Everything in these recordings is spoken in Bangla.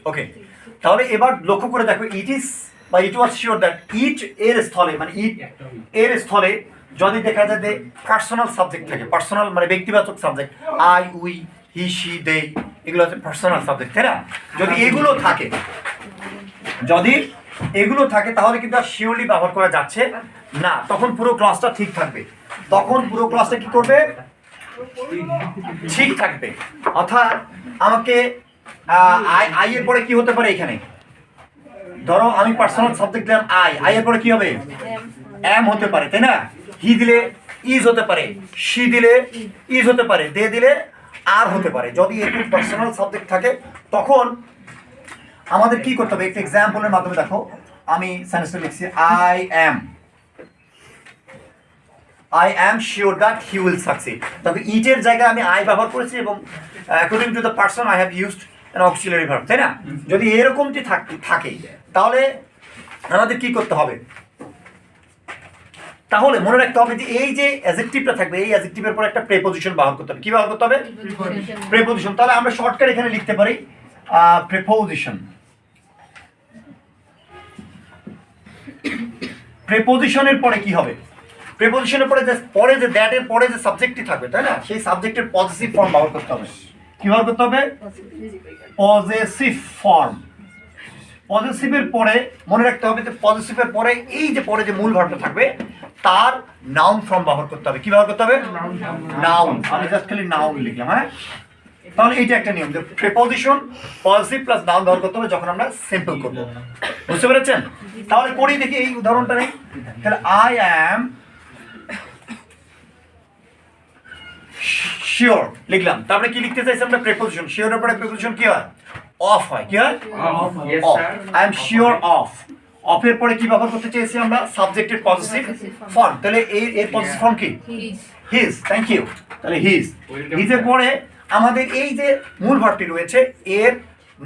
ওকে, তাহলে এবার লক্ষ্য করে দেখো ইট ইজ বা ইট ওয়াজ শিওর দ্যাট ইট এর স্থলে মানে ইট এর স্থলে যদি দেখা যায় যে পার্সোনাল সাবজেক্ট থাকে, পার্সোনাল মানে ব্যক্তিবাচক subject, I we he she they, এগুলো হচ্ছে পার্সোনাল সাবজেক্ট, তাই না? যদি এগুলো থাকে, যদি এগুলো থাকে তাহলে কিন্তু আর শিওরলি ব্যবহার করা যাচ্ছে না, তখন পুরো ক্লাসটা ঠিক থাকবে, তখন পুরো ক্লাসটা কি করবে? ঠিক থাকবে। অর্থাৎ আমাকে আই এর পরে কি হতে পারে এখানে? ধরো আমি পার্সোনাল সাবজেক্ট দিলাম আই এর পরে কি হবে? এম হতে পারে, তাই না? হি দিলে ইজ হতে পারে, সি দিলে ইজ হতে পারে, দে দিলে আর হতে পারে। যদি এরকম পার্সোনাল সাবজেক্ট থাকে তখন আমাদের কি করতে হবে? একটা এক্সাম্পলের মাধ্যমে দেখো, আমি সেন্টেন্সটা লিখছি, I am sure that he will succeed. তবে ইটের জায়গায় আমি আই ব্যবহার করেছি এবং according to the person I have used an auxiliary verb, তাই না? যদি এরকমটি থাকে তাহলে আমাদের কি করতে হবে? তাহলে মনে রাখতে হবে যে এই যে অ্যাডজেক্টিভটা থাকবে, এই অ্যাডজেক্টিভের পর একটা প্রেপোজিশন ব্যবহার করতে হবে। কি ব্যবহার করতে হবে? প্রেপোজিশন। তাহলে আমরা শর্টকাট এখানে লিখতে পারি প্রেপোজিশন। প্রেপোজিশনের পরে কি হবে? প্রেপোজিশনের পরে যে দ্যাট এর পরে যে সাবজেক্টটি থাকবে, তাই না? সেই সাবজেক্টের পজিটিভ ফর্ম ব্যবহার করতে হবে। কি ব্যবহার করতে হবে? Positive form. পজিটিভের পরে মনে রাখতে হবে যে পজিটিভের পরে এই যে পরে যে মূল ভার্বটা থাকবে তার নাউন ফর্ম ব্যবহার করতে হবে। কি ব্যবহার করতে হবে? নাউন। আমি জাস্ট খালি নাউন লিখলাম, হ্যাঁ? তাহলে এইটা একটা নিয়ম যে প্রিপোজিশন পজিটিভ প্লাস নাউন ব্যবহার করতে হবে যখন আমরা সিম্পল করব। বুঝতে পেরেছেন? তাহলে করি দেখি এই উদাহরণটা নেই। তাহলে আই অ্যাম শিওর লিখলাম। তারপরে কি লিখতে চাইছি আমরা? প্রিপোজিশন। শিওরের পরে প্রিপোজিশন কি হয়? অফ হয়। কি হয়? Of. I am sure of. অফের পরে কি ব্যবহার করতে চাইছি আমরা? সাবজেক্টের পজিটিভ ফর্ম। তাহলে এর পজিটিভ ফর্ম কি? হিজ। Thank you. তাহলে হিজ। হিজের পরে আমাদের এই যে মূল ভার্বটি রয়েছে এর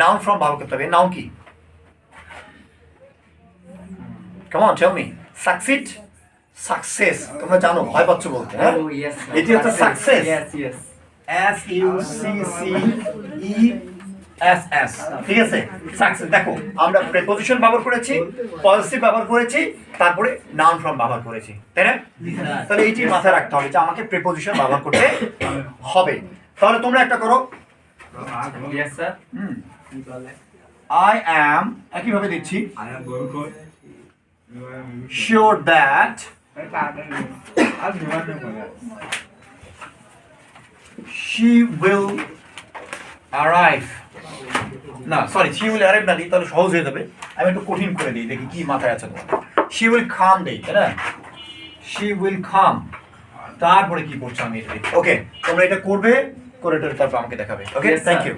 নাউন ফর্ম ব্যবহার করতে হবে। নাউন কি? Come on tell me. Succeed, success. তোমরা জানো, ভয় পাচ্ছ বলতে, হ্যাঁ? এটি হচ্ছে success. S U C C E S S. ঠিক আছে? সাকসেস। দেখো আমরা প্রিপোজিশন ব্যবহার করেছি, পজিটিভ ব্যবহার করেছি, তারপরে নাউন ফর্ম ব্যবহার করেছি, তাই না? তাহলে এইটি মাথায় রাখতে হবে যে আমাকে প্রিপোজিশন ব্যবহার করতে হবে। তাহলে তোমরা একটা করো। আই অ্যাম, একইভাবে দিচ্ছি, sure that she will arrive. না সরি, she will arrive না দিই, তাহলে সহজ হয়ে যাবে। আমি একটু কঠিন করে দিই, দেখি কি মাথায় আছে তোমার। she will come দেই, তাই না? she will come। তারপরে কি করছো আমি এটা দেখি। ওকে, তোমরা এটা করবে, করে তারপর আমাকে দেখাবে। ওকে, থ্যাংক ইউ।